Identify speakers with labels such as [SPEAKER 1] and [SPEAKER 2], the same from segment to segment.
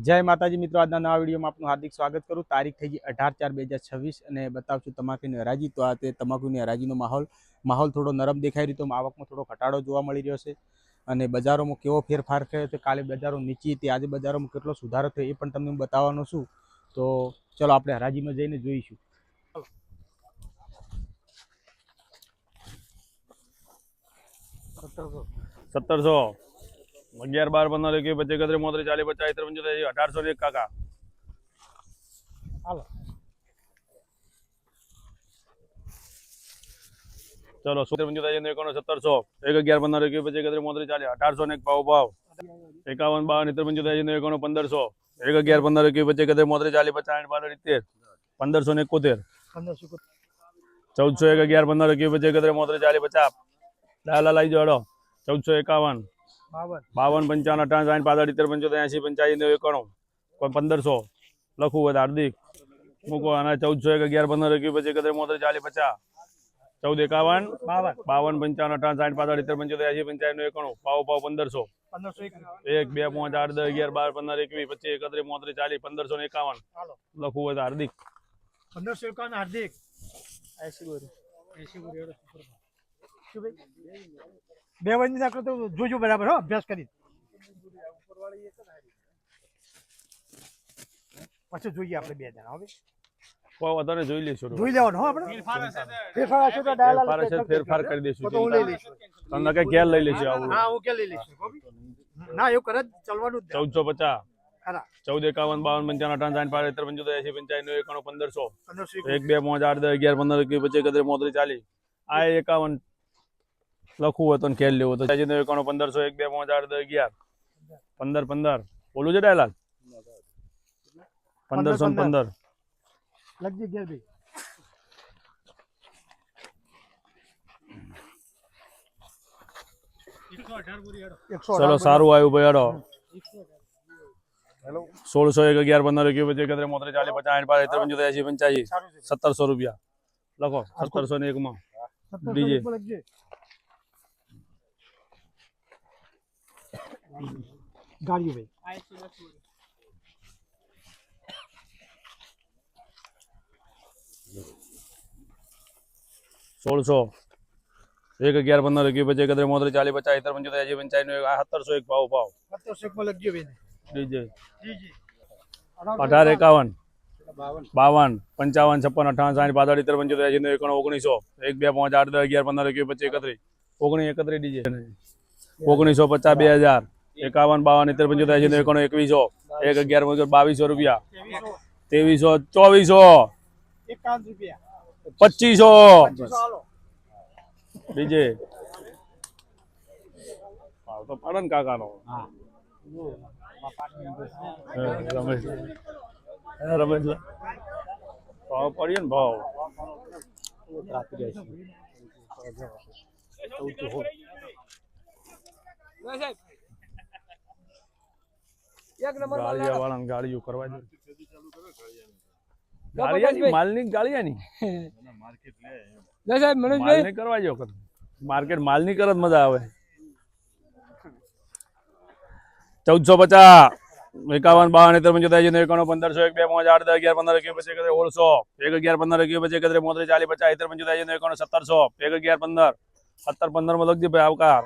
[SPEAKER 1] જય માતાજી મિત્રો, આજના નવા વિડીયોમાં આપનું હાર્દિક સ્વાગત કરું। તારીખ થઈ ગઈ 18/4/2026 અને બતાવશું તમાકુની હરાજી। તો આ તે તમાકુની હરાજીનો માહોલ થોડો નરમ દેખાઈ રહ્યો, તો આવકમાં થોડો ઘટાડો જોવા મળી રહ્યો છે અને બજારોમાં કેવો ફેરફાર થયો છે, કાલે બજારો નીચી હતી, આજે બજારોમાં કેટલો સુધારો થયો એ પણ તમને હું બતાવવાનો છું। તો ચલો આપણે હરાજીમાં જઈને જોઈશું।
[SPEAKER 2] 1700 11 12 15 21 25 31 32 40 50 55 1801 કાકા હાલો ચલો 17 55 1700 1 11 15 21 25 31 40 1801 ભાવ 51 52 53 55 1500 1 11 15 21 25 31 40 50 70 1571 1401 11 15 21 25 31 40 50 લાલા લઈ જોડો 1451 52 55 58 65 75 85 85 લખવું હોય હાર્દિક મૂકો અને 1401 11 15 21 25 31 40 50 1451 52 55 58 65 75 85 85 પાવ 1500 1 2 5 8 10 11 12 15 21 25 31 40 1551 લખવું હોય હાર્દિક
[SPEAKER 3] 1551 હાર્દિક 80 બે વંજી નાખો તો જોજો બરાબર હો, અભ્યાસ કરી પછી જોઈએ આપણે બે જણા હવે
[SPEAKER 2] કોઈ વધારે જોઈ લઈશું,
[SPEAKER 3] જોઈ લેવાનું હો આપણે
[SPEAKER 2] ફેરફાર કરી દઈશું તો હું લઈ લઈશું, તમને કઈ ઘેર લઈ લઈશું આવું।
[SPEAKER 3] હા હું કે લઈ લઈશું ના એવું કરે ચાલવાનું
[SPEAKER 2] 1450
[SPEAKER 3] ખરા
[SPEAKER 2] 14 51 52 55 58 65 85 85 1500 1 2 5 8 10 11 15 25 31 40 આ 51 લખવું હોય તો ખેલ લેવો તો 91 1500 1 2 5 8 10 11 15 15 બોલું છે ડાયલાલ 1515
[SPEAKER 3] લગજી ઘેર ભાઈ
[SPEAKER 2] ચલો સારું આવ્યું ભાઈ હેડો 1601 11 15 21 31 40 50 55 85 1700 રૂપિયા લખો 1701 માં ડીજે
[SPEAKER 3] ગાડીઓ ભાઈ
[SPEAKER 2] 1600 1 11 15 21 25 30 40 50 55 85 85 1701 ભાવ
[SPEAKER 3] 1701 માં લગજો ભાઈ
[SPEAKER 2] ડીજે
[SPEAKER 3] જી
[SPEAKER 2] 18 51 52 55 56 58 60 65 75 19 1 2 5 8 10 11 15 21 25 31 31 ડીજે 1950 2000 51 52 75 81 21 1 11 2200 રૂપિયા 2300 2400
[SPEAKER 3] 51 રૂપિયા
[SPEAKER 2] 2500 ડીજે ભાવ તો પડન કાકાનો હા રમેશ રમેશ ભાવ પડ્યો ને ભાવ ગાળિયા વાળા ગાળિયું કરવા દે ગાળિયાની માલની ગાળિયાની માલ ની કરવા જો માર્કેટ માલ ની કરત મજા આવે 1450 51 52 75 91 1500 1 2 5 8 10 11 15 21 25 1600 1 11 15 21 25 30 40 50 75 85 1700 1 11 15 17 15 માં લખજે ભાઈ આવકાર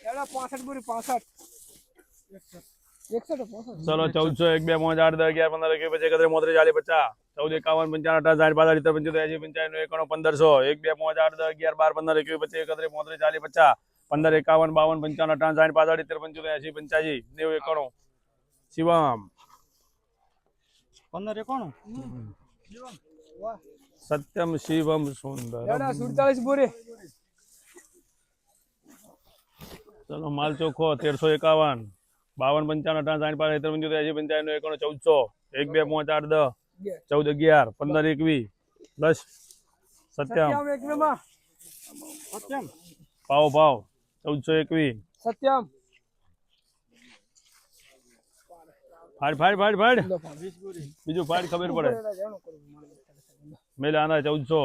[SPEAKER 3] 65 પૂરી 65 165
[SPEAKER 2] ચલો 1400 1 2 5 8 10 11 15 21 25 30 40 50 14 51 55 58 60 85 85 1500 1 2 5 8 10 11 12 15 21 25 31 40 50 15 51 52 55 58 60 85 85 90 91 શિવમ
[SPEAKER 3] 15 91
[SPEAKER 2] સત્યમ શિવમ સુંદર
[SPEAKER 3] 47 પૂરી
[SPEAKER 2] ચલો માલ ચોખ્ખો 1351 52 55 58 60 85 85 91 14 1 2 5 8 10 14 11 15 21 10 સત્યમ પાવ પાવ 1421
[SPEAKER 3] સત્યમ
[SPEAKER 2] ફાડ બીજું ફાડ ખબર પડે મેલા આના 1400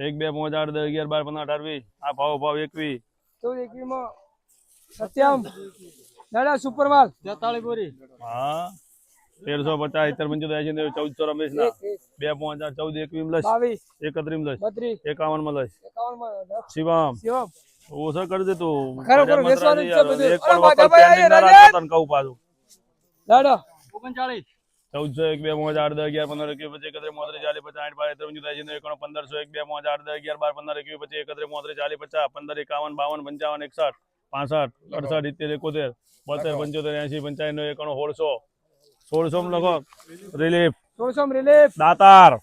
[SPEAKER 2] 1 2 5 8 10 11 12 15 18 20 આ ભાવ 21
[SPEAKER 3] 14 21 માં સત્યમ દાદા સુપર માલ
[SPEAKER 1] 43 બોરી
[SPEAKER 2] હા 1350 75 85 1400 રમેશ ના 2 5 14 21 પ્લસ
[SPEAKER 3] 22
[SPEAKER 2] 31 પ્લસ
[SPEAKER 3] 32
[SPEAKER 2] 51 માં લઈશ
[SPEAKER 3] 51 માં
[SPEAKER 2] શિવમ
[SPEAKER 3] શિવમ
[SPEAKER 2] ઓછો કરી દે તું
[SPEAKER 3] ખરેખર વેચવાનું જ છે બધું.
[SPEAKER 2] એક પણ
[SPEAKER 3] અરે
[SPEAKER 2] વખત
[SPEAKER 3] ભાઈ,
[SPEAKER 2] પેન્ડિંગ ના
[SPEAKER 3] રાજેશ!
[SPEAKER 2] રાખો તને કહું પાછું
[SPEAKER 3] દાદા
[SPEAKER 1] 39
[SPEAKER 2] 1401 2 5 8 10 11 15 21 25 31 32 40 50 60 52 53 55 1501 2 5 8 10 11 12 15 21 25 31 33 40 50 15 51 52 55 61 65 68 70 71 72 75 80 85 91 1600 1600 માં લખો રિલીફ
[SPEAKER 3] 1600 માં રિલીફ
[SPEAKER 2] દાતાર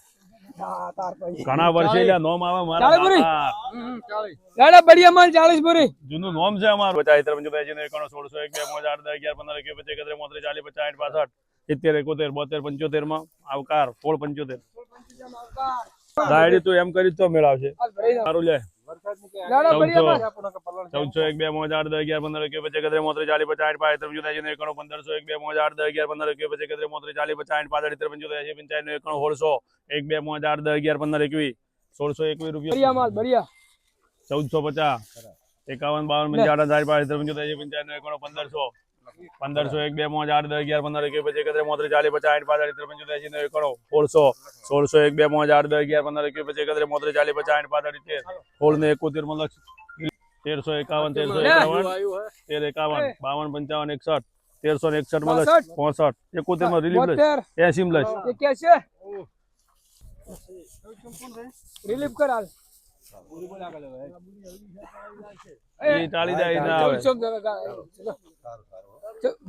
[SPEAKER 3] તાર ભાઈ
[SPEAKER 2] ઘણા વર્ષે લ્યા નોમ આવે મારા
[SPEAKER 3] ચાલે પૂરી?
[SPEAKER 2] દાતાર.
[SPEAKER 3] દાદા બઢિયા માલ 40 બોરી
[SPEAKER 2] જૂનું નોમ છે અમારું 50 53 85 91 1601 2 5 8 10 11 15 21 25 33 40 50 60 71 72 75 માં આવકાર 16 75 ડાયરી તું એમ કરી તો મેળવશે સારું લે
[SPEAKER 3] દાદા બઢિયા માલ
[SPEAKER 2] 1401 2 5 8 10 11 15 21 25 33 40 50 60 55 75 1501 2 5 8 10 11 15 21 25 33 40 50 65 75 85 85 1600 1 2 5 8 10 11 15 21 1621 રૂપિયા
[SPEAKER 3] બઢિયા માલ બઢિયા
[SPEAKER 2] 1450 51 52 55 60 75 85 85 1500 1501 2 5 8 10 11 15 21 25 33 40 50 65 75 85 1600 1601 2 5 8 10 11 15 21 25 33 40 50 65 16 ને 71 માં લક્ષ 1351 1351 1351 52 55 61 1361 માં લક્ષ 65 71 માં રિલીફ લક્ષ 80 માં લક્ષ
[SPEAKER 3] એ કે છે રિલીફ કર હાલ
[SPEAKER 2] એ ટાળી જાય ના આવે
[SPEAKER 3] 1400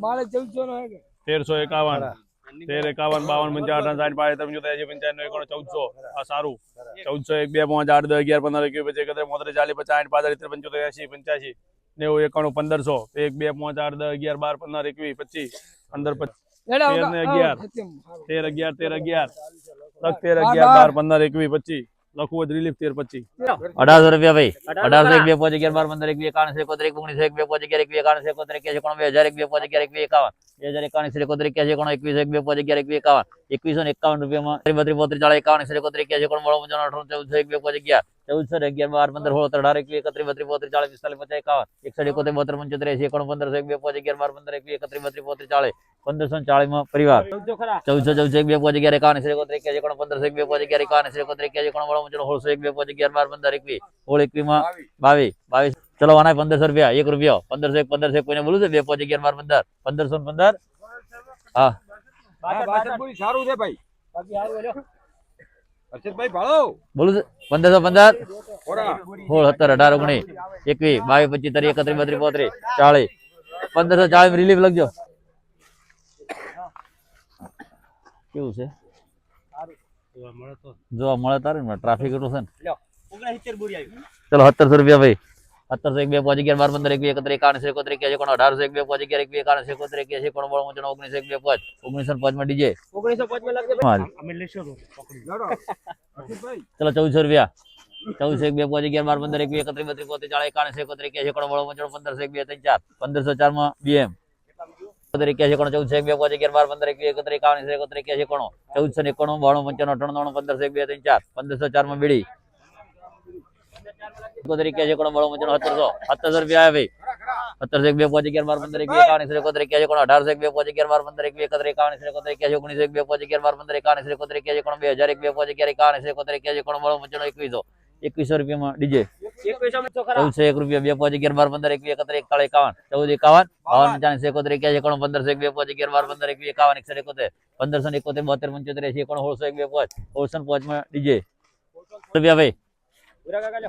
[SPEAKER 3] મારે 1400 નો હે કે
[SPEAKER 2] 1351 1351 52 55 60 65 75 85 1400 આ સારું 1401 2 5 8 10 11 15 21 25 33 40 50 65 75 80 85 90 91 1500 1 2 5 8 10 11 12 15 21 25 15
[SPEAKER 3] દાદા
[SPEAKER 2] 13 ને 11 13 11 13 11 13 11 12 15 21 25 લખવું હોય રિલીફ 13 25
[SPEAKER 4] 1800 રૂપિયા ભાઈ 1800 1 2 5 11 12 15 21 51 71 19 1 2 5 11 21 51 71 21 2000 1 2 5 11 21 51 2051 71 21 51 2 5 11 21 51 રૂપિયામાં 32 33 40 51 71 21 14 11 14 11 12 15 15 માં પરિવાર 14 14 1 2 5 11 51 71 21 15 1 2 5 11 21 માં 22 ચલો આના 1500 રૂપિયા 1 રૂપિયો 1500 કોઈને બોલું છે 2 5 11 12 15 15 હા
[SPEAKER 3] સારું છે ભાઈ બાકી હારું હલ્યો હર્ષદભાઈ ભાળો
[SPEAKER 4] બોલું છે 1515 16 17 18 19 21 22 25 30 31 32 33 40 1540 રિલીફ લખજો કેવું છે જોવા મળે તારે ને ટ્રાફિક એટલું છે ને ચલો 1700 રૂપિયા ભાઈ 1701 2 5 11 12 15 21 31 51 71 1801 2 5 11 21 51 19 માં ડીજે
[SPEAKER 3] 1905 માં લાગજે
[SPEAKER 4] ભાઈ
[SPEAKER 3] અમે લેશો તો હર્ષદભાઈ
[SPEAKER 4] ચલો 1400 રૂપિયા 1401 2 5 11 12 15 21 31 32 40 41 51 1504 માં બીએમ 14 14 5 11 12 15 21 31 51 1491 92 95 98 15 2 1504 માં બીડી 1700 રૂપિયા ભાઈ 1701 2 5 11 12 15 21 1801 2 5 11 12 15 21 19 2 5 11 12 15 21 રૂપિયામાં ડીજે 1401 રૂપિયા 2 5 11 12 15 21 51 14 51 15 2 5 11 12 15 21 51 72 75 માં ડીજે રૂપિયા ભાઈ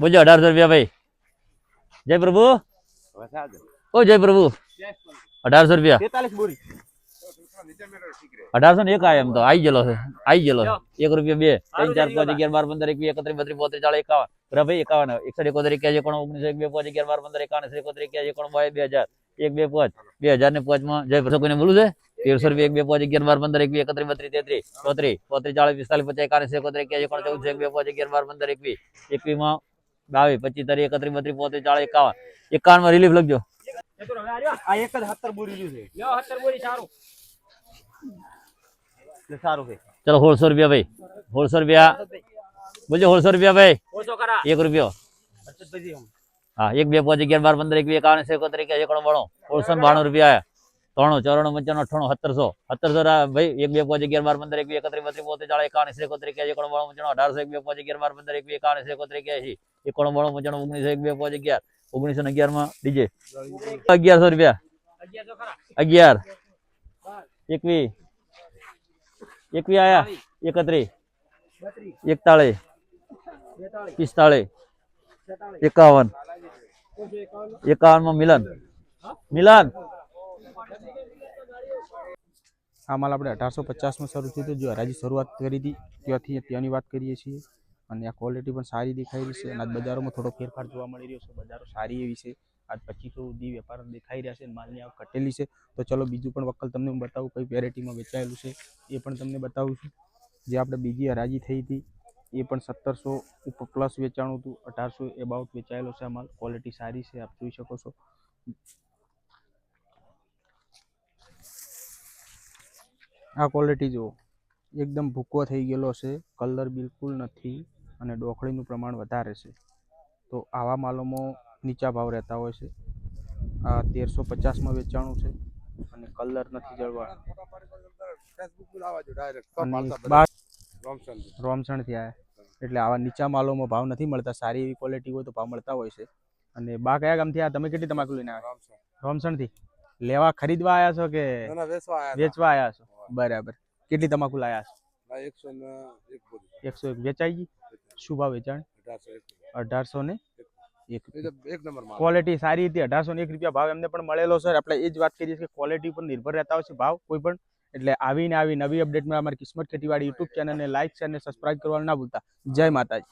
[SPEAKER 4] બોલો 1800 રૂપિયા ભાઈ જય પ્રભુ ઓ જય પ્રભુ 1800 રૂપિયા
[SPEAKER 3] 43 બોરી
[SPEAKER 4] 1800 ને એક આયા એમ તો આવી ગયેલો છે 1 રૂપિયા 2 3 4 5 11 12 15 21 31 32 40 51 બરાબર ભાઈ 51 61 19 2 5 11 12 15 51 2000 1 2 5 2000 ને 5 માં જય પ્રભુ કોઈને બોલું છે 1300 રૂપિયા 1 2 5 11 12 15 21 32 33 34 40 45 51 51 12 15 21 માં 22 25 30 31 32 40 51 51 માં રિલીફ લખજો
[SPEAKER 3] આ એક જ 70 બોરી રહ્યું છે લ્યો 70 બોરી સારું સારું છે
[SPEAKER 4] ચલો 1600 રૂપિયા ભાઈ 1600 રૂપિયા બોલજો 1600 રૂપિયા ભાઈ
[SPEAKER 3] ઓછો કરા
[SPEAKER 4] 1 રૂપિયો
[SPEAKER 3] હર્ષદભાઈ
[SPEAKER 4] હા 1 2 5 11 12 15 21 51 71 91 1692 રૂપિયા ત્રણું 94 95 98 1700 ભાઈ 1 2 5 11 12 15 21 31 32 33 34 41 41 91 92 93 18 1 2 5 11 12 15 21 91 92 93 91 92 95 1 1 11 માં ડીજે 1100 રૂપિયા 11 21 21 આયા 31 41 45 51 માં મિલન
[SPEAKER 1] આ માલ આપણે 1850માં શરૂ થયું હતું, જો હરાજી શરૂઆત કરી હતી ત્યાંની વાત કરીએ છીએ. અને આ ક્વોલિટી પણ સારી દેખાઈ રહી છે. અને આજ બજારોમાં થોડો ફેરફાર જોવા મળી રહ્યો છે. બજારો સારી એવી છે. આજ 2500 સુધી વેપાર દેખાઈ રહ્યા છે. માલની આવક ઘટેલી છે. તો ચલો બીજું પણ વકલ તમને હું બતાવું કઈ વેરાયટીમાં વેચાયેલું છે એ પણ તમને બતાવું છું. જે આપણે બીજી હરાજી થઈ હતી એ પણ 1700 ઉપર પ્લસ વેચાણું હતું. 1800 એબાઉટ વેચાયેલો છે. આ માલ ક્વોલિટી સારી છે, આપ જોઈ શકો છો. આ ક્વોલિટી જુઓ, એકદમ ભૂકો થઈ ગયેલો છે, કલર બિલકુલ નથી અને ડોખળીનું પ્રમાણ વધારે છે. તો આવા માલોમાં નીચા ભાવ રહેતા હોય છે. આ 1350માં વેચાણું છે અને કલર નથી જળવા. રોમસણથી આવ્યા એટલે આવા નીચા માલોમાં ભાવ નથી મળતા. સારી એવી ક્વોલિટી હોય તો ભાવ મળતા હોય છે. અને બા કયા ગામથી આવ્યા? તમે કેટલી તમાકુ લઈને આવ્યા? રોમસણથી. લેવા ખરીદવા આવ્યા છો કે વેચવા આવ્યા છો? બરાબર. કેટલી તમાકુ લાયા છો? 101 વેચાઈ ગઈ. શું ભાવ વેચાણ? 1800 ને 1 ક્વોલિટી સારી હતી. 1801 રૂપિયા ભાવ એમને પણ મળેલો છે. આપણે એ જ વાત કરીએ છીએ કે ક્વોલિટી પર નિર્ભર રહેતા હોય છે ભાવ કોઈ પણ. એટલે આવી નવી અપડેટમાં અમારી કિસ્મત ખેતીવાડી યુટ્યુબ ચેનલને લાઈક શેર અને સબસ્ક્રાઇબ કરવાનું ના ભૂલતા. જય માતાજી.